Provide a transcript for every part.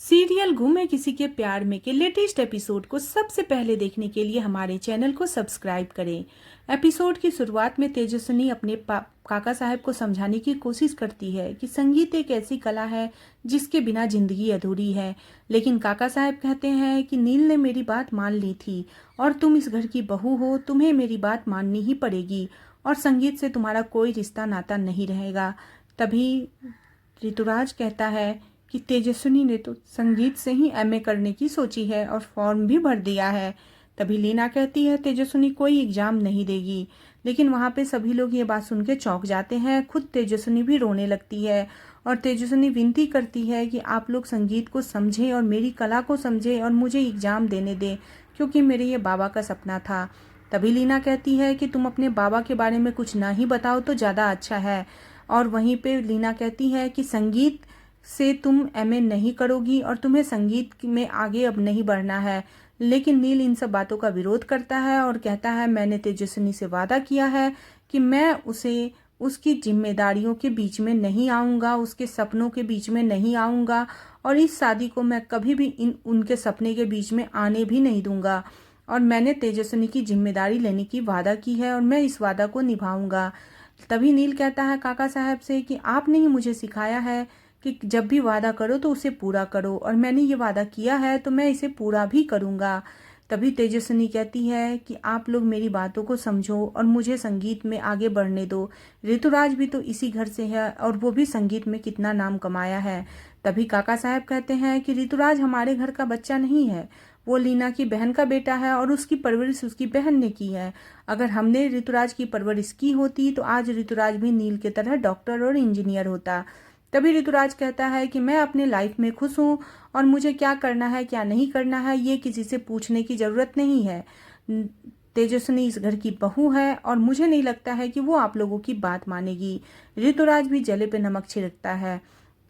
Serial गुम है किसी के प्यार में के लेटेस्ट एपिसोड को सबसे पहले देखने के लिए हमारे चैनल को सब्सक्राइब करें। एपिसोड की शुरुआत में तेजस्विनी अपने काका साहब को समझाने की कोशिश करती है कि संगीत एक ऐसी कला है जिसके बिना जिंदगी अधूरी है। लेकिन काका साहब कहते हैं कि नील ने मेरी बात मान ली थी और तुम इस घर की बहू हो, तुम्हें मेरी बात माननी ही पड़ेगी और संगीत से तुम्हारा कोई रिश्ता नाता नहीं रहेगा। तभी ऋतुराज कहता है कि तेजस्विनी ने तो संगीत से ही एमए करने की सोची है और फॉर्म भी भर दिया है। तभी लीना कहती है तेजस्विनी कोई एग्जाम नहीं देगी। लेकिन वहाँ पे सभी लोग ये बात सुन के चौंक जाते हैं। खुद तेजस्विनी भी रोने लगती है और तेजस्विनी विनती करती है कि आप लोग संगीत को समझें और मेरी कला को समझें और मुझे एग्जाम देने दें, क्योंकि मेरे ये बाबा का सपना था। तभी लीना कहती है कि तुम अपने बाबा के बारे में कुछ ना ही बताओ तो ज़्यादा अच्छा है। और वहीं पे लीना कहती है कि संगीत से तुम एमए नहीं करोगी और तुम्हें संगीत में आगे अब नहीं बढ़ना है। लेकिन नील इन सब बातों का विरोध करता है और कहता है मैंने तेजस्विनी से वादा किया है कि मैं उसे उसकी जिम्मेदारियों के बीच में नहीं आऊँगा, उसके सपनों के बीच में नहीं आऊँगा और इस शादी को मैं कभी भी उनके सपने के बीच में आने भी नहीं दूंगा। और मैंने तेजस्विनी की जिम्मेदारी लेने की वादा की है और मैं इस वादा को निभाऊंगा। तभी नील कहता है काका साहब से कि आपने ही मुझे सिखाया है कि जब भी वादा करो तो उसे पूरा करो और मैंने ये वादा किया है तो मैं इसे पूरा भी करूँगा। तभी तेजस्विनी कहती है कि आप लोग मेरी बातों को समझो और मुझे संगीत में आगे बढ़ने दो। ऋतुराज भी तो इसी घर से है और वो भी संगीत में कितना नाम कमाया है। तभी काका साहब कहते हैं कि ऋतुराज हमारे घर का बच्चा नहीं है, वो लीना की बहन का बेटा है और उसकी परवरिश उसकी बहन ने की है। अगर हमने ऋतुराज की परवरिश की होती तो आज ऋतुराज भी नील की तरह डॉक्टर और इंजीनियर होता। तभी ऋतुराज कहता है कि मैं अपने लाइफ में खुश हूँ और मुझे क्या करना है क्या नहीं करना है ये किसी से पूछने की ज़रूरत नहीं है। तेजस्विनी इस घर की बहू है और मुझे नहीं लगता है कि वो आप लोगों की बात मानेगी। ऋतुराज भी जले पे नमक छिड़कता है।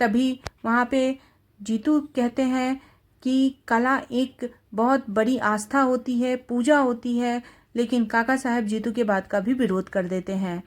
तभी वहाँ पे जीतू कहते हैं कि कला एक बहुत बड़ी आस्था होती है, पूजा होती है। लेकिन काका साहब जीतू के बात का भी विरोध कर देते हैं।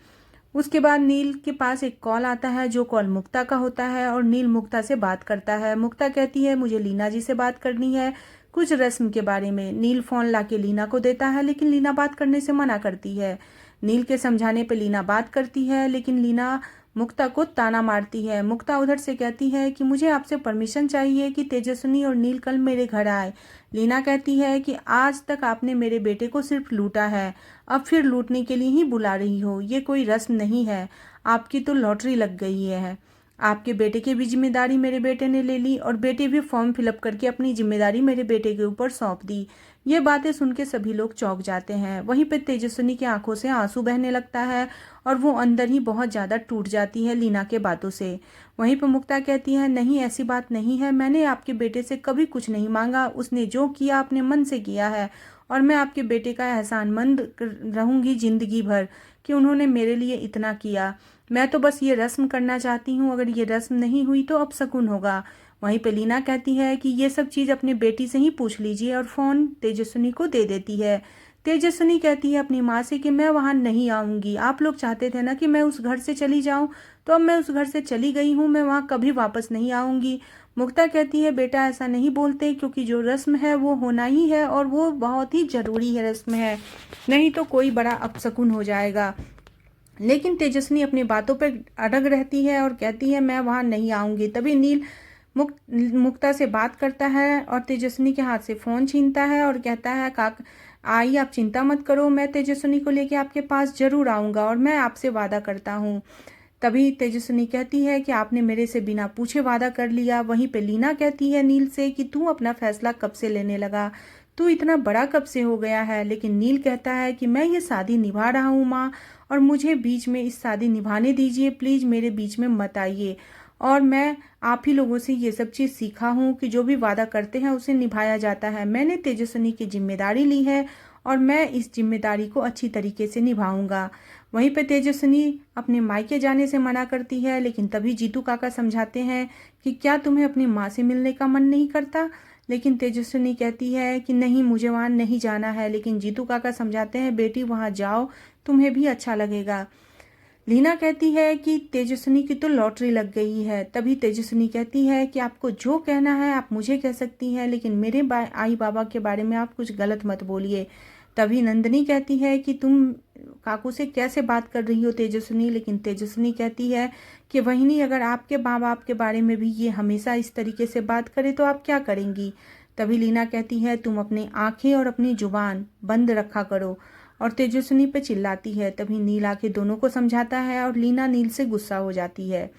उसके बाद नील के पास एक कॉल आता है जो कॉल मुक्ता का होता है और नील मुक्ता से बात करता है। मुक्ता कहती है मुझे लीना जी से बात करनी है कुछ रस्म के बारे में। नील फोन लाके लीना को देता है लेकिन लीना बात करने से मना करती है। नील के समझाने पे लीना बात करती है लेकिन लीना मुक्ता को ताना मारती है। मुक्ता उधर से कहती है कि मुझे आपसे परमिशन चाहिए कि तेजस्विनी और नील कल मेरे घर आए। लीना कहती है कि आज तक आपने मेरे बेटे को सिर्फ लूटा है, अब फिर लूटने के लिए ही बुला रही हो, ये कोई रस्म नहीं है, आपकी तो लॉटरी लग गई है। आपके बेटे की भी जिम्मेदारी मेरे बेटे ने ले ली और बेटे भी फॉर्म फिलअप करके अपनी जिम्मेदारी मेरे बेटे के ऊपर सौंप दी। ये बातें सुन के सभी लोग चौंक जाते हैं। वहीं पर तेजस्विनी की आंखों से आंसू बहने लगता है और वो अंदर ही बहुत ज़्यादा टूट जाती है लीना के बातों से। वहीं पर मुक्ता कहती है नहीं ऐसी बात नहीं है, मैंने आपके बेटे से कभी कुछ नहीं मांगा, उसने जो किया अपने मन से किया है और मैं आपके बेटे का एहसानमंद रहूंगी जिंदगी भर कि उन्होंने मेरे लिए इतना किया। मैं तो बस ये रस्म करना चाहती हूँ, अगर ये रस्म नहीं हुई तो अपशकुन होगा। वहीं पे लीना कहती है कि ये सब चीज़ अपनी बेटी से ही पूछ लीजिए और फ़ोन तेजस्विनी को दे देती है। तेजस्विनी कहती है अपनी माँ से कि मैं वहाँ नहीं आऊँगी, आप लोग चाहते थे ना कि मैं उस घर से चली जाऊँ, तो अब मैं उस घर से चली गई हूँ, मैं वहाँ कभी वापस नहीं आऊँगी। मुक्ता कहती है बेटा ऐसा नहीं बोलते, क्योंकि जो रस्म है वो होना ही है और वो बहुत ही ज़रूरी है रस्म है, नहीं तो कोई बड़ा अपशकुन हो जाएगा। लेकिन तेजस्विनी अपनी बातों पर अड़ग रहती है और कहती है मैं वहाँ नहीं आऊँगी। तभी नील मुक्ता से बात करता है और तेजस्विनी के हाथ से फ़ोन छीनता है और कहता है आइए आप चिंता मत करो, मैं तेजस्विनी को लेके आपके पास ज़रूर आऊँगा और मैं आपसे वादा करता हूँ। तभी तेजस्विनी कहती है कि आपने मेरे से बिना पूछे वादा कर लिया। वहीं पे लीना कहती है नील से कि तू अपना फैसला कब से लेने लगा, तू इतना बड़ा कब से हो गया है। लेकिन नील कहता है कि मैं ये शादी निभा रहा हूँ माँ, और मुझे बीच में इस शादी निभाने दीजिए, प्लीज़ मेरे बीच में मत आइए। और मैं आप ही लोगों से ये सब चीज़ सीखा हूँ कि जो भी वादा करते हैं उसे निभाया जाता है। मैंने तेजस्विनी की जिम्मेदारी ली है और मैं इस जिम्मेदारी को अच्छी तरीके से निभाऊंगा। वहीं पे तेजस्विनी अपने मायके जाने से मना करती है, लेकिन तभी जीतू काका समझाते हैं कि क्या तुम्हें अपनी माँ से मिलने का मन नहीं करता। लेकिन तेजस्विनी कहती है कि नहीं मुझे वहाँ नहीं जाना है। लेकिन जीतू काका समझाते हैं बेटी वहाँ जाओ, तुम्हें भी अच्छा लगेगा। लीना कहती है कि तेजस्विनी की तो लॉटरी लग गई है। तभी तेजस्विनी कहती है कि आपको जो कहना है आप मुझे कह सकती हैं, लेकिन मेरे आई बाबा के बारे में आप कुछ गलत मत बोलिए। तभी नंदिनी कहती है कि तुम काकू से कैसे बात कर रही हो तेजस्विनी, लेकिन तेजस्विनी कहती है कि वहिनी अगर आपके माँ बाप के बारे में भी ये हमेशा इस तरीके से बात करे तो आप क्या करेंगी। तभी लीना कहती है तुम अपनी आंखें और अपनी जुबान बंद रखा करो, और तेजस्विनी पे चिल्लाती है। तभी नील आके दोनों को समझाता है और लीना नील से गुस्सा हो जाती है।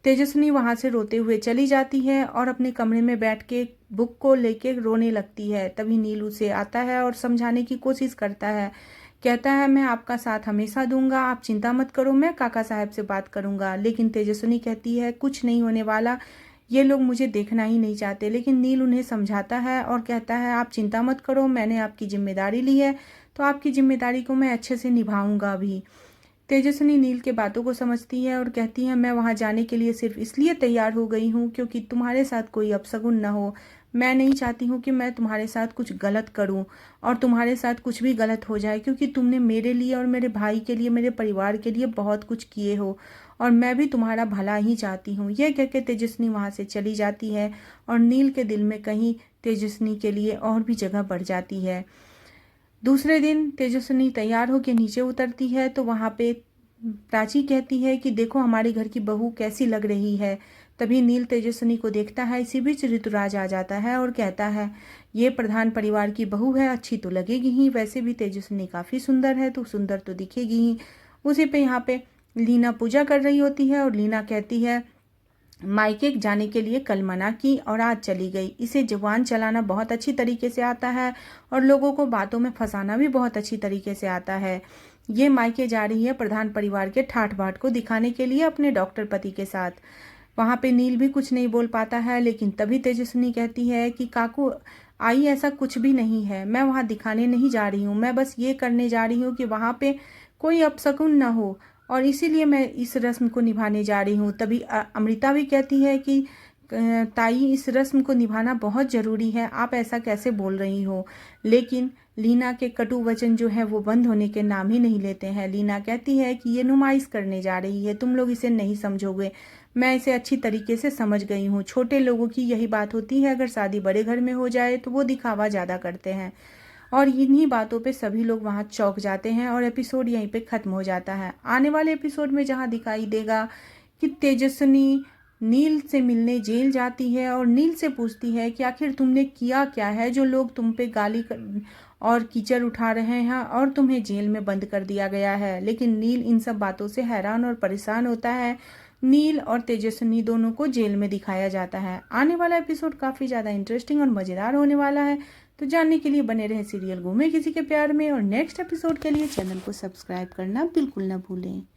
तेजस्विनी वहां से रोते हुए चली जाती है और अपने कमरे में बैठ के बुक को लेके रोने लगती है। तभी नील उसे आता है और समझाने की कोशिश करता है। कहता है मैं आपका साथ हमेशा दूंगा, आप चिंता मत करो, मैं काका साहब से बात करूंगा। लेकिन तेजस्विनी कहती है कुछ नहीं होने वाला, ये लोग मुझे देखना ही नहीं चाहते। लेकिन नील उन्हें समझाता है और कहता है आप चिंता मत करो, मैंने आपकी जिम्मेदारी ली है तो आपकी जिम्मेदारी को मैं अच्छे से निभाऊंगा भी। तेजस्विनी नील के बातों को समझती है और कहती है मैं वहां जाने के लिए सिर्फ इसलिए तैयार हो गई हूँ क्योंकि तुम्हारे साथ कोई अपशगुन न हो। मैं नहीं चाहती हूँ कि मैं तुम्हारे साथ कुछ गलत करूँ और तुम्हारे साथ कुछ भी गलत हो जाए, क्योंकि तुमने मेरे लिए और मेरे भाई के लिए, मेरे परिवार के लिए बहुत कुछ किए हो और मैं भी तुम्हारा भला ही चाहती हूँ। यह कहकर तेजस्विनी वहां से चली जाती है और नील के दिल में कहीं तेजस्विनी के लिए और भी जगह बढ़ जाती है। दूसरे दिन तेजस्विनी तैयार होकर नीचे उतरती है तो वहां पे प्राची कहती है कि देखो हमारे घर की बहू कैसी लग रही है। तभी नील तेजस्विनी को देखता है। इसी बीच ऋतुराज आ जाता है और कहता है ये प्रधान परिवार की बहू है, अच्छी तो लगेगी ही, वैसे भी तेजस्विनी काफी सुंदर है तो सुंदर तो दिखेगी ही। उसी पे यहाँ पे लीना पूजा कर रही होती है और लीना कहती है मायके जाने के लिए कल मना की और आज चली गई। इसे जुबान चलाना बहुत अच्छी तरीके से आता है और लोगों को बातों में फंसाना भी बहुत अच्छी तरीके से आता है। ये मायके जा रही है प्रधान परिवार के ठाठ बाट को दिखाने के लिए अपने डॉक्टर पति के साथ। वहां पे नील भी कुछ नहीं बोल पाता है, लेकिन तभी तेजस्विनी कहती है कि काकू आई ऐसा कुछ भी नहीं है, मैं वहां दिखाने नहीं जा रही हूँ, मैं बस ये करने जा रही हूँ कि वहां पे कोई अपशकुन न हो और इसीलिए मैं इस रस्म को निभाने जा रही हूँ। तभी अमृता भी कहती है कि ताई इस रस्म को निभाना बहुत ज़रूरी है, आप ऐसा कैसे बोल रही हो। लेकिन लीना के कटु वचन जो है वो बंद होने के नाम ही नहीं लेते हैं। लीना कहती है कि ये नुमाइश करने जा रही है, तुम लोग इसे नहीं समझोगे, मैं इसे अच्छी तरीके से समझ गई हूँ। छोटे लोगों की यही बात होती है, अगर शादी बड़े घर में हो जाए तो वो दिखावा ज़्यादा करते हैं। और इन्हीं बातों पे सभी लोग वहां चौंक जाते हैं और एपिसोड यहीं पे खत्म हो जाता है। आने वाले एपिसोड में जहां दिखाई देगा कि तेजस्विनी नील से मिलने जेल जाती है और नील से पूछती है कि आखिर तुमने किया क्या है जो लोग तुम पे और कीचड़ उठा रहे हैं और तुम्हें जेल में बंद कर दिया गया है। लेकिन नील इन सब बातों से हैरान और परेशान होता है। नील और तेजस्विनी दोनों को जेल में दिखाया जाता है। आने वाला एपिसोड काफी ज्यादा इंटरेस्टिंग और मजेदार होने वाला है, तो जानने के लिए बने रहे सीरियल गुमे किसी के प्यार में। और नेक्स्ट एपिसोड के लिए चैनल को सब्सक्राइब करना बिल्कुल ना भूलें।